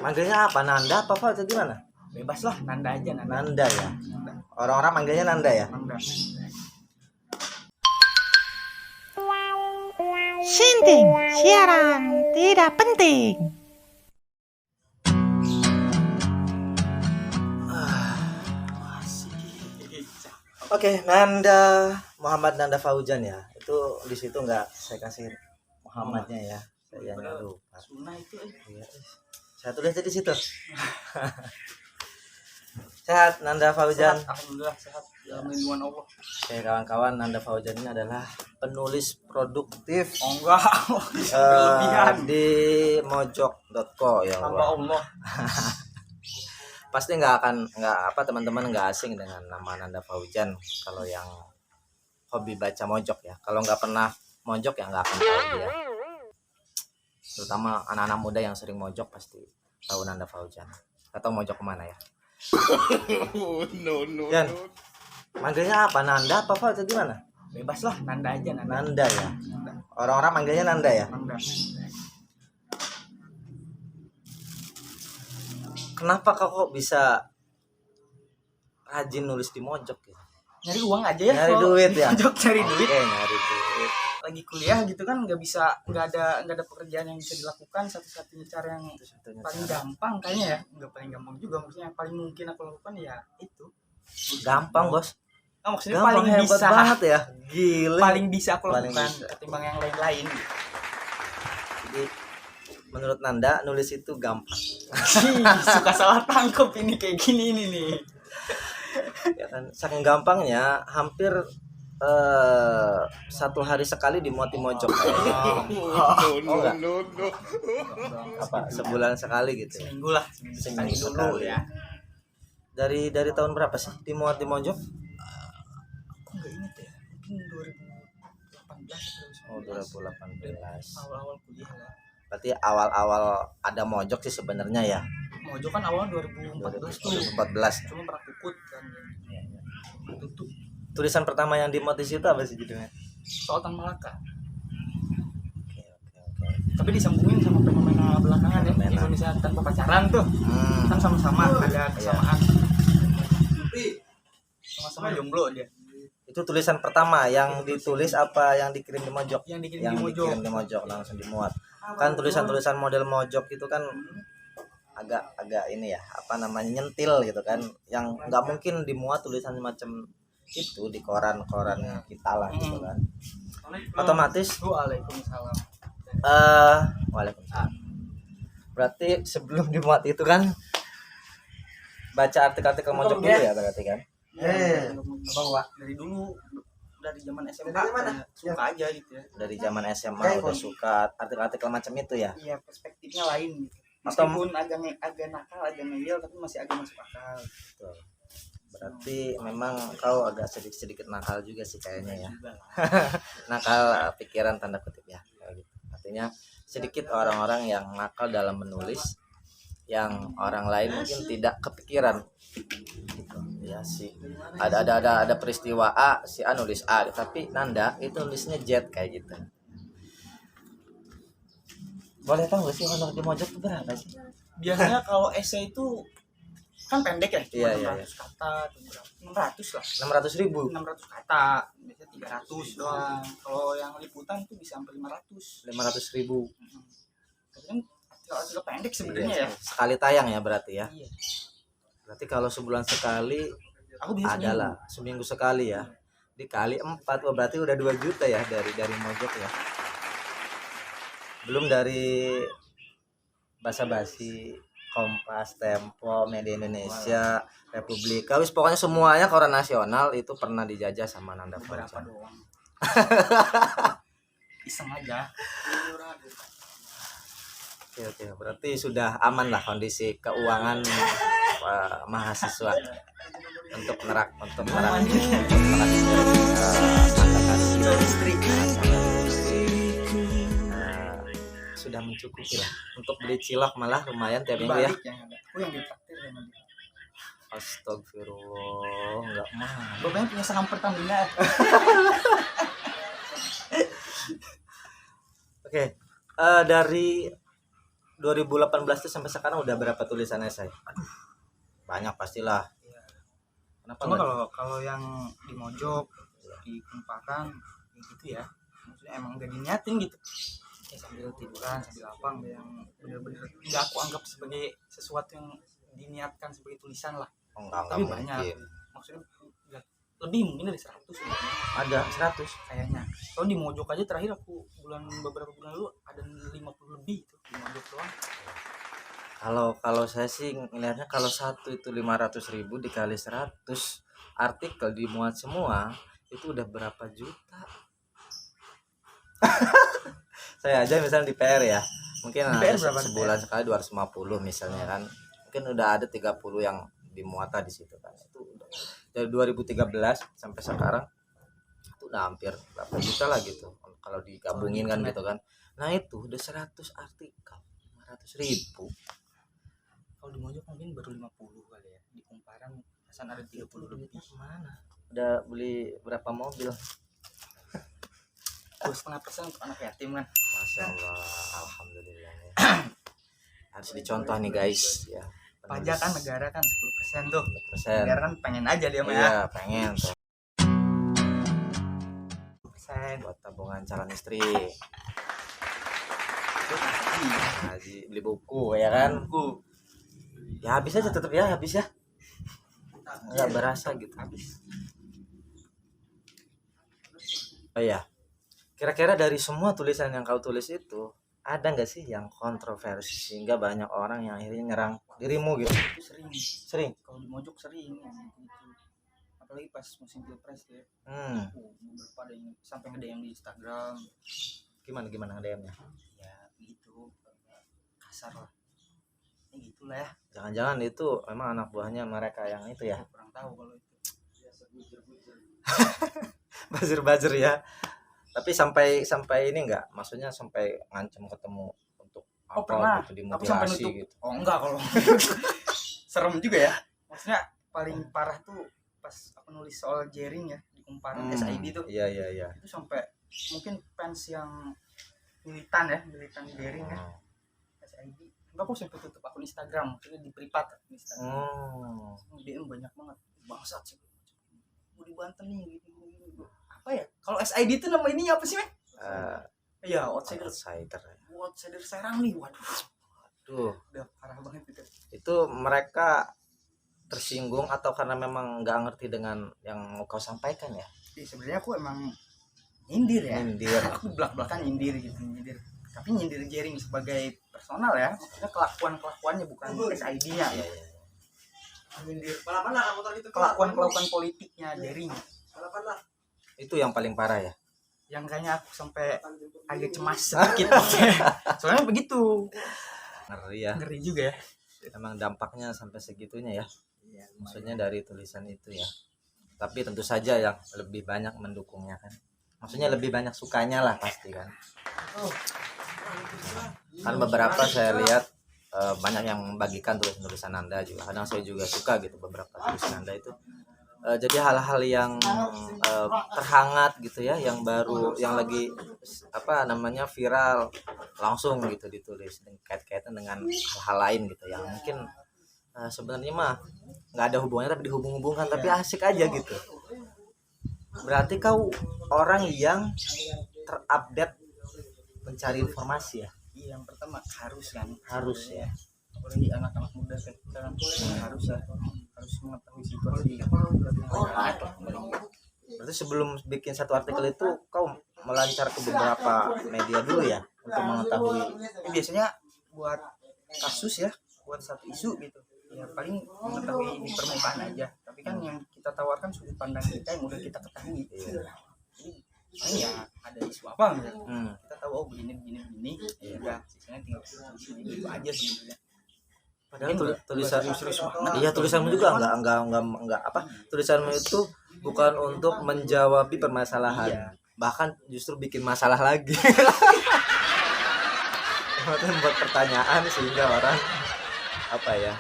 Manggilnya apa? Nanda apa Pak? Atau gimana? Bebas lah, Nanda aja, Nanda. Nanda ya. Orang-orang manggilnya Nanda ya. Nanda. Sinting, siaran tidak penting. Oke, Nanda Muhammad Nanda Fauzan ya. Itu di situ nggak saya kasih Muhammadnya ya. Saya nggak lupa. Sunnah itu Iya, saya tulis di situ. Sehat Nanda Fauzan. sehat, alhamdulillah sehat. Dalam lindungan Allah. Oke kawan-kawan, Nanda Fauzan ini adalah penulis produktif Oh enggak, berlebihan. di mojok.co ya Hamba Allah. Allah. Pasti teman-teman nggak asing dengan nama Nanda Fauzan kalau yang hobi baca mojok ya. Kalau nggak pernah mojok ya nggak akan tahu dia. Terutama anak-anak muda yang sering mojok pasti tahu Nanda Fauzan. Atau mojok kemana ya? No. Yan, manggilnya apa? Nanda apa Pak? Atau gimana? Bebas lah, Nanda aja, Nanda. Nanda ya. Orang-orang manggilnya Nanda ya. Nanda. Kenapa kok bisa rajin nulis di mojok ya? Nyari uang aja ya. Nyari kalau duit di ya. Mojok cari duit. Oke, nyari duit. Lagi kuliah gitu kan nggak ada pekerjaan yang bisa dilakukan. Satu-satunya cara yang Satu-satunya paling cara. gampang kayaknya ya, nggak paling gampang juga, maksudnya yang paling mungkin aku lakukan ya itu. Gampang bos. Nah, maksudnya Gampang, paling hebat bisa banget ya. Gile. paling bisa aku Paling lakukan bisa. ketimbang yang lain-lain. Jadi menurut Nanda nulis itu gampang. Suka salah tangkap ini kayak gini ini nih. Ya kan saking gampangnya hampir satu hari sekali dimuat di mojok. No. Apa sebulan sekali gitu ya. Seminggu lah, seminggu Seminggu dulu sekali. ya. Dari tahun berapa sih dimuat di mojok? Aku nggak inget ya, mungkin 2018 Oh, atau 2018. awal-awal kuliah lah. Berarti awal-awal ada mojok sih sebenarnya ya. Mojok kan awal 2014 tuh, 2014. cuma pernah kukut kan. Tutup Tulisan pertama yang dimuat di situ apa sih judulnya? soal Tan Malaka. Oke. Tapi disambungin sama fenomena belakangan ya, Fenomena. Indonesia tanpa pacaran tuh. Kan sama-sama ada kesamaan. Sama-sama jomblo dia. Itu tulisan pertama yang ditulis apa yang dikirim di mojok? Yang dikirim Yang di mojok. dikirim di mojok langsung dimuat. Kan tulisan-tulisan model mojok itu kan agak ini ya, apa namanya, nyentil gitu kan. Yang nggak mungkin dimuat tulisan macam itu di koran-koran kita lah gitu kan. Otomatis Waalaikumsalam. Waalaikumsalam. Berarti sebelum dimuat itu kan baca artikel-artikel mojok dulu ya berarti kan? Bawa dari dulu, dari zaman SMA suka aja gitu ya. Dari zaman SMA udah suka artikel-artikel macam itu ya. Iya, perspektifnya lain gitu. Atau Meskipun agak nakal, agak ngeyel, tapi masih agak masuk akal. Betul. Berarti memang kau agak sedikit nakal juga sih kayaknya ya. Juga lah. Nakal pikiran tanda kutip ya. Kayak gitu. Artinya sedikit orang-orang yang nakal dalam menulis yang orang lain mungkin tidak kepikiran. Gitu. Ya sih. Ada peristiwa A, si A nulis A, tapi Nanda itu nulisnya Z kayak gitu. Boleh tahu gak sih honor di mojok itu berapa sih? Biasanya kalau esai itu kan pendek ya, cuma Iya. 600 kata atau berapa? 600 lah. 600.000. 600 kata, biasanya 300 doang. Kalau yang liputan tuh bisa sampai 500. 500.000. Tapi kan artikel pendek sebenarnya ya. Sekali tayang ya berarti ya. Iya. Berarti kalau sebulan sekali Aku bisa adalah seminggu sekali ya. Dikali 4, oh berarti udah 2 juta ya dari mojok ya. Belum dari basa-basi, Kompas, Tempo, Media Indonesia, Republika, wis pokoknya semuanya koran nasional itu pernah dijajah sama Nanda berapa Fauzan. doang. Iseng aja. Oke, berarti sudah aman lah kondisi keuangan mahasiswa untuk sudah mencukupi lah untuk beli cilok, malah lumayan tiap minggu ya. Balik yang ada. Aku yang ditraktir sama dia. Astagfirullah, enggak mah. Gue pengen punya saham Pertamina. Oke, dari 2018 tuh sampai sekarang udah berapa tulisan esai? Banyak pastilah. Iya. Kenapa Cuma nggak? kalau yang di Mojok, di Kumparan, ya gitu ya. Maksudnya emang gak diniatin gitu. Ya sambil tiduran, sambil apa, nggak yang bener-bener nggak aku anggap sebagai sesuatu yang diniatkan sebagai tulisan lah. Oh, enggak Tapi mungkin. banyak. Maksudnya lebih mungkin dari 100 sebenarnya Ada 100. kayaknya. Kalau di Mojok aja terakhir aku beberapa bulan lalu ada 50 lebih itu di Mojok doang. Kalau saya sih ngelihatnya kalau satu itu 500.000 dikali 100 artikel dimuat semua itu udah berapa juta. Saya aja misalnya di PR ya, mungkin Di ada PR berapa? sebulan sekali 250 misalnya kan, mungkin udah ada 30 yang dimuat di situ kan. Itu udah, dari 2013 sampai sekarang itu udah hampir berapa juta lah gitu kalau digabungin kan gitu kan. Nah itu udah 100 artikel 500.000. Kalau di Mojok mungkin baru 50 kali ya. Di Kumparan pesan ada 30 lebih. Mana udah beli berapa mobil? 2,5% untuk anak yatim kan. Masya Allah, alhamdulillah ya. Harus dicontoh nih guys ya. Pajak kan negara kan 10% tuh. persen. Negara kan pengen aja dia mah ya. Iya pengen tuh 10%. buat tabungan calon istri, Terus haji, beli buku ya kan. buku Ya habis aja tetap ya habis ya. Nggak berasa gitu. habis. Oh iya. Kira-kira dari semua tulisan yang kau tulis itu ada nggak sih yang kontroversi sehingga banyak orang yang akhirnya nyerang dirimu gitu? Itu sering. Sering. Kalau di Mojok sering ya, gitu. Apalagi pas musim pilpres ya. Beberapa ada yang sampai nge-DM di Instagram. Gimana DM-nya? Ya gitu. Kasar lah. Ya gitulah ya. Jangan-jangan itu emang anak buahnya mereka yang itu ya. Kurang tahu kalau itu. Buzzer ya. Tapi sampai ini enggak, maksudnya sampai ngancem ketemu untuk Oh, apa pernah. gitu, Aku sampai dimotivasi nutup. gitu. Oh enggak kalau. Serem juga ya. Maksudnya paling parah tuh pas aku nulis soal jaring ya di Kumparan SID tuh. Iya. Itu sampai mungkin fans yang militan jaring ya. Oh. SID. Enggak, aku sampai tutup akun Instagram, maksudnya di privat di Instagram. Oh. DM banyak banget. Bangsat sih. Mau di Banten nih gitu. Apa ya? Kalau SID itu nama ininya apa sih, Men? Iya, outsider Serang nih. Waduh. Tuh, Udah parah banget itu. itu mereka tersinggung atau karena memang nggak ngerti dengan yang mau kau sampaikan ya? Sebenarnya aku emang nyindir ya. Nyindir. Aku belak-belakan nyindir gitu, nyindir. Tapi nyindir jaring sebagai personal ya. Maksudnya kelakuannya bukan SID-nya. Iya. Nyindir kelakuan politiknya jaring. Itu yang paling parah ya. Yang kayaknya aku sampai agak cemas sedikit. Soalnya begitu. Ngeri ya. Ngeri juga ya. Emang dampaknya sampai segitunya ya. Iya, Maksudnya dari tulisan itu ya. Tapi tentu saja yang lebih banyak mendukungnya kan. Maksudnya lebih banyak sukanya lah pasti kan. Kan beberapa saya lihat banyak yang membagikan tulisan-tulisan Anda juga. Kadang saya juga suka gitu beberapa tulisan Anda itu. Jadi hal-hal yang terhangat gitu ya, yang baru, yang lagi apa namanya viral langsung gitu ditulis kait-kaitan dengan hal-hal lain gitu yang mungkin sebenarnya mah nggak ada hubungannya tapi dihubung-hubungkan tapi asik aja gitu. Berarti kau orang yang terupdate mencari informasi ya? Iya, yang pertama Harus ya. Apalagi anak-anak muda sekarang harus mengetahui situasi. Berarti sebelum bikin satu artikel itu kau melancar ke beberapa media dulu ya untuk mengetahui. Biasanya buat kasus ya, buat satu isu gitu. Ya paling mengetahui di permukaan aja. Tapi kan yang kita tawarkan sudut pandang kita yang udah kita ketahui. Iya. Jadi paling ya ada isu apa gitu. Kita tahu oh begini. Iya. Udah sisanya tinggal itu aja sebenarnya. Padahal tulisan iya tulisanmu juga enggak apa, tulisanmu itu bukan untuk menjawabi permasalahan, Iya. bahkan justru bikin masalah lagi. Membuat pertanyaan sehingga orang apa ya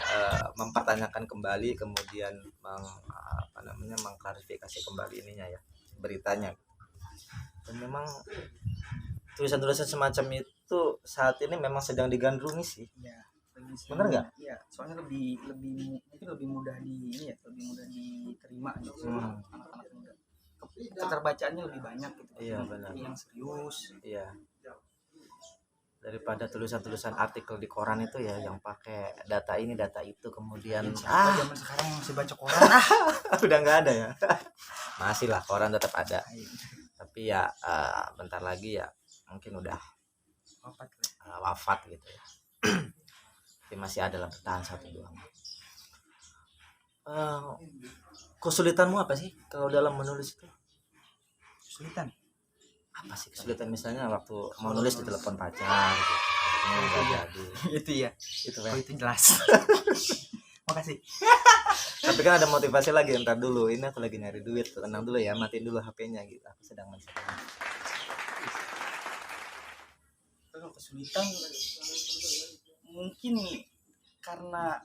mempertanyakan kembali, kemudian mengklarifikasi kembali ininya ya beritanya. Dan memang tulisan-tulisan semacam itu itu saat ini memang sedang digandrungi sih. Iya. Bener nggak? Iya, soalnya mungkin lebih mudah lebih mudah diterima gitu sama anak-anak muda. Keterbacaannya lebih banyak gitu. Iya, benar. Yang serius. Iya. Daripada tulisan-tulisan artikel di koran itu ya yang pakai data ini data itu kemudian Siapa zaman sekarang yang masih baca koran? udah nggak ada ya. Masih lah, koran tetap ada. Tapi ya bentar lagi ya mungkin udah wafat gitu ya. Tapi masih ada lah, bertahan 1-2. Kesulitanmu apa sih kalau dalam menulis itu? Kesulitan. Apa sih kesulitan, misalnya waktu mau nulis di telepon pacar gitu. Nggak jadi. Itu ya. Itu Oh, kan. itu jelas. Makasih. Tapi kan ada motivasi lagi, entar dulu ini aku lagi nyari duit, tenang dulu ya, matiin dulu HP-nya gitu. Aku sedang mencari. Kalau kesulitan mungkin karena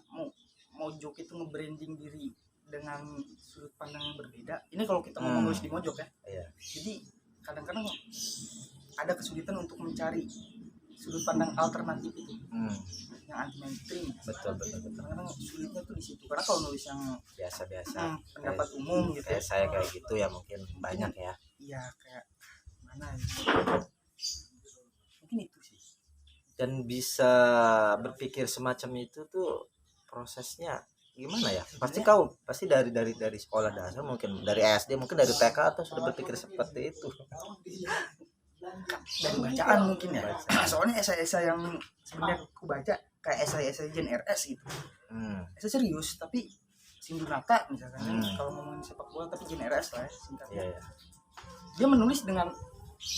Mojok itu nge-branding diri dengan sudut pandang yang berbeda. Ini kalau kita mau nulis di Mojok ya. Iya. Jadi kadang-kadang ada kesulitan untuk mencari sudut pandang alternatif itu yang anti mainstream. Betul. Kadang-kadang sulitnya tuh di situ. Karena kalau nulis yang Biasa-biasa. pendapat umum gitu. Kayak saya kayak gitu ya mungkin banyak ya. Iya, kayak mana gitu. Mungkin itu sih. Dan bisa berpikir semacam itu tuh prosesnya gimana ya? Pasti dari sekolah dasar, mungkin dari SD, mungkin dari TK, atau sudah berpikir seperti itu. Dari bacaan mungkin ya. Soalnya esai-esai yang sebenarnya aku baca kayak esai-esai Jen RS gitu. Esai serius tapi Sindunata misalkan kalau ngomongin sepak bola, tapi Jen RS lah ya singkatnya. Iya. Dia menulis dengan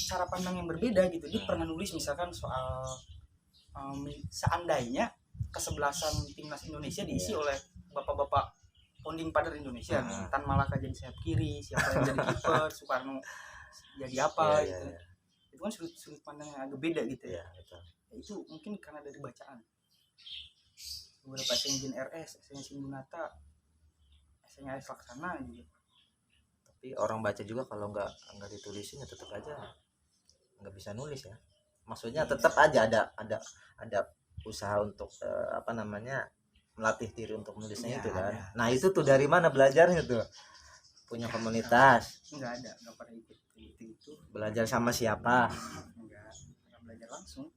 cara pandang yang berbeda gitu. Dia pernah nulis misalkan soal seandainya kesebelasan timnas Indonesia diisi oleh bapak-bapak founding father Indonesia, Tan Malaka jadi sayap kiri, siapa yang jadi kiper, Soekarno jadi apa gitu. Itu kan sudut pandang yang agak beda gitu ya. Betul. Itu mungkin karena dari bacaan. Beberapa esai Jen RS, esai Sindunata, esainya Aris Laksana gitu. Tapi orang baca juga kalau nggak ditulisin ya tetap aja nggak bisa nulis ya. Maksudnya tetap aja ada usaha untuk melatih diri untuk menulisnya itu kan. Nah itu tuh dari mana belajarnya tuh? Punya komunitas? Nggak pernah ikut itu. Belajar sama siapa? Nggak belajar langsung.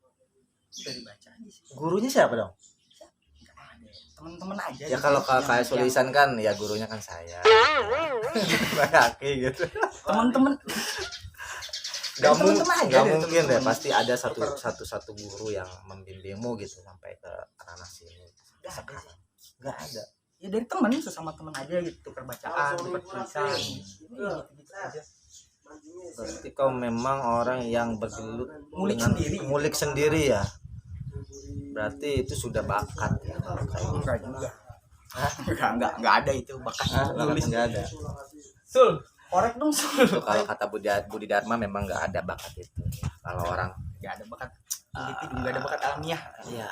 Dari baca aja sih. Gurunya siapa dong? Nggak ada. Teman-teman aja. Ya kalau kayak tulisan kan ya gurunya kan saya. Kayak gitu. Teman-teman. Gak mungkin deh, pasti ada satu guru yang membimbingmu gitu sampai ke ranah sini. Nggak ada. Ya dari teman, sesama teman aja gitu, tukar bacaan, tukar tulisan. Gitu aja. Berarti kau memang orang yang bergelut ngulik sendiri ya. Berarti itu sudah bakat ya kalau kayak gitu. Enggak juga. Enggak ada itu bakat nulis. Nggak ada. Sul, korek dong Sul. Itu kalau kata Budi Dharma memang nggak ada bakat itu. Kalau orang Enggak ada bakat. Itu juga ada bakat alamiah. iya.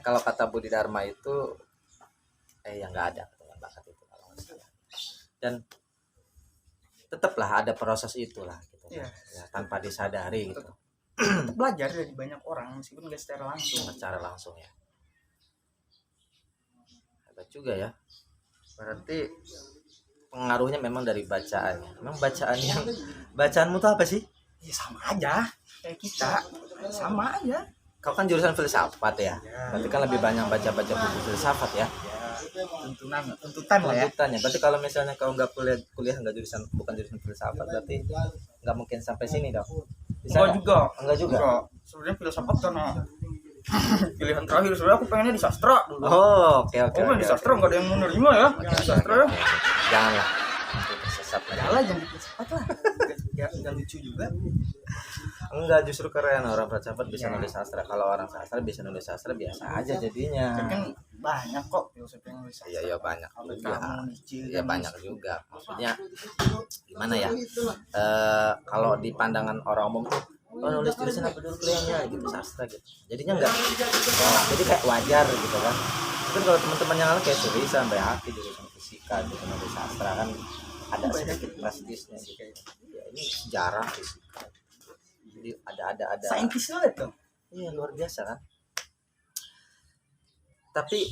Kalau kata Budi Dharma itu yang nggak ada katanya bakat itu kalau nggak salah. Dan tetaplah ada proses itulah gitu. Iya. Ya, tanpa disadari gitu. Tetap belajar dari banyak orang meskipun nggak secara langsung. Ya. Hebat juga ya. Berarti pengaruhnya memang dari bacaan. Memang bacaanmu tuh apa sih? Ya sama aja kayak kita. Sama aja. Kau kan jurusan filsafat ya. Berarti kan lebih banyak baca-baca buku filsafat ya. Tuntutan lah ya. Tuntutannya. Berarti kalau misalnya kau nggak kuliah bukan jurusan filsafat, berarti nggak mungkin sampai sini dong. Enggak juga. Sebenarnya filsafat karena pilihan terakhir. Sebenarnya aku pengennya di sastra dulu. Oh, oke. Di sastra nggak ada yang menerima ya. Di sastra ya. Janganlah. Nanti tersesat lagi. Jangan di filsafat lah. Nggak lucu juga. Enggak, justru keren orang filsafat bisa nulis sastra. Kalau orang sastra bisa nulis sastra biasa aja jadinya. Kan banyak kok filsuf yang nulis sastra. Iya banyak. Iya banyak juga. Maksudnya gimana ya? Kalau di pandangan orang umum tuh nulis tulisan apa dulu kuliahnya gitu, sastra gitu. Jadinya enggak. Jadi kayak wajar gitu kan. Tapi kalau teman-teman yang lain kayak Suri sampai hati jurusan fisika gitu, nulis sastra kan ada sedikit prestisnya gitu. Ya ini sejarah fisika. Jadi ada Saintis banget tuh. iya luar biasa kan. Tapi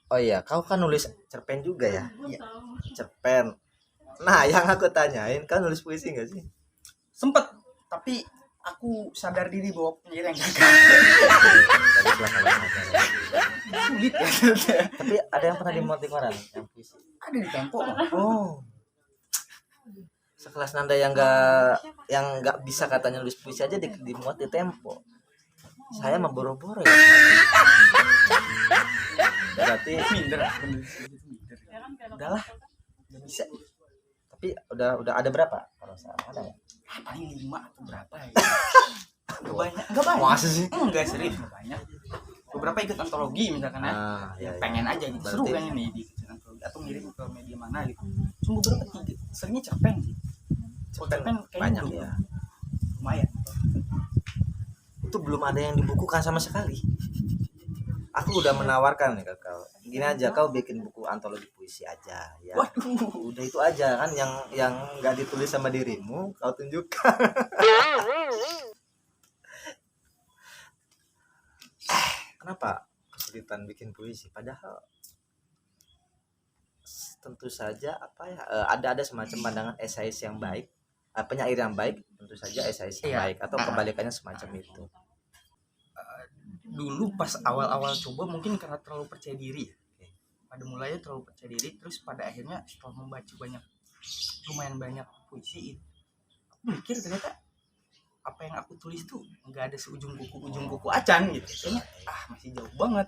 oh iya, kau kan nulis cerpen juga ya? Iya. Cerpen. Nah, yang aku tanyain, kau nulis puisi nggak sih? Sempet, tapi aku sadar diri bahwa penyair yang gagal. Tadi belakang aja. Sulit ya. Tapi ada yang pernah dimuat di koran yang puisi. Ada di Tempo. Oh. Sekelas Nanda yang nggak bisa katanya nulis puisi aja dimuat di Tempo. Saya mah boro-boro ya. Berarti Minder. Udahlah. Gak bisa. tapi udah ada berapa? Kalau salah ada ya? Paling 5 atau berapa ya? Gak banyak. Gak banyak. Masa sih? Enggak serius, gak banyak. Beberapa ikut antologi misalkan ya. Ya, Pengen aja gitu. Seru Berarti- kan ini di antologi atau ngirim ke media mana gitu. Cuma beberapa 3. Seringnya cerpen sih. Cerpen kayaknya banyak belum. ya. Lumayan. Itu belum ada yang dibukukan sama sekali. Aku udah menawarkan nih ke kau. Gini aja, kau bikin buku antologi puisi aja ya. Waduh. Udah itu aja kan yang nggak ditulis sama dirimu, kau tunjukkan. Kenapa kesulitan bikin puisi? Padahal tentu saja ada semacam pandangan esais yang baik, penyair yang baik, tentu saja esais yang Iya. baik atau kebalikannya semacam itu. Dulu pas awal-awal coba mungkin karena terlalu percaya diri ya. Pada mulanya terlalu percaya diri, terus pada akhirnya setelah membaca lumayan banyak puisi, aku mikir ternyata apa yang aku tulis tuh nggak ada seujung kuku acan gitu. Kayaknya masih jauh banget,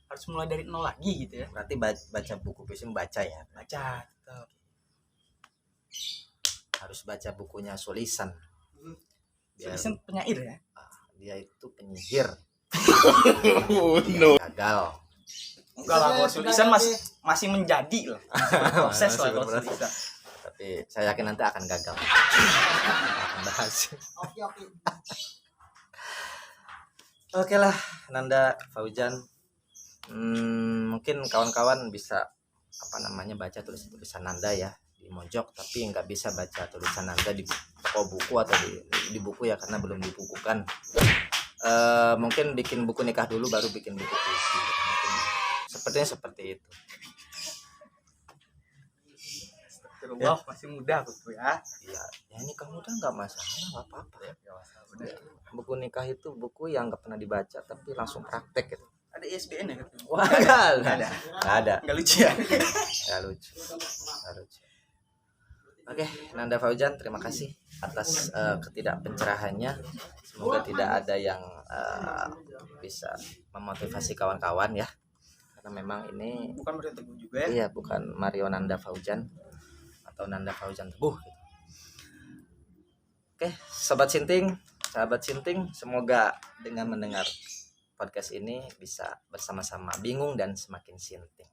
harus mulai dari nol lagi gitu ya. Berarti baca buku puisi membaca ya. Baca tetap. Harus baca bukunya Sulisan. Biar Tulisan penyair ya. dia itu penyihir. No. Gagal. Enggak lah, kalau tulisan masih menjadi lah. Proses lah Masih kalau berproses. tulisan. Tapi saya yakin nanti akan gagal. Akan berhasil. Oke lah, Nanda Fauzan. Mungkin kawan-kawan bisa baca tulisan Nanda ya di Mojok, tapi nggak bisa baca tulisan Nanda di toko buku atau di buku ya karena belum dibukukan. Mungkin bikin buku nikah dulu baru bikin buku puisi. Mungkin sepertinya seperti itu. Wah, masih muda aku tuh ya. Ya ini kamu udah nggak masalah, nggak apa-apa ya. Buku nikah itu buku yang nggak pernah dibaca tapi langsung praktek gitu. Ada ISBN ya katanya? Wah, nggak ada. Nggak ada. Enggak lucu ya. Nggak lucu. Nggak lucu. Oke, Nanda Fauzan, terima kasih atas ketidakpencerahannya. Semoga tidak ada yang bisa memotivasi kawan-kawan ya. Karena memang ini Bukan berarti teguh juga ya. iya bukan Mario Nanda Fauzan atau Nanda Fauzan Teguh gitu. Oke, sahabat Sinting, semoga dengan mendengar podcast ini bisa bersama-sama bingung dan semakin sinting.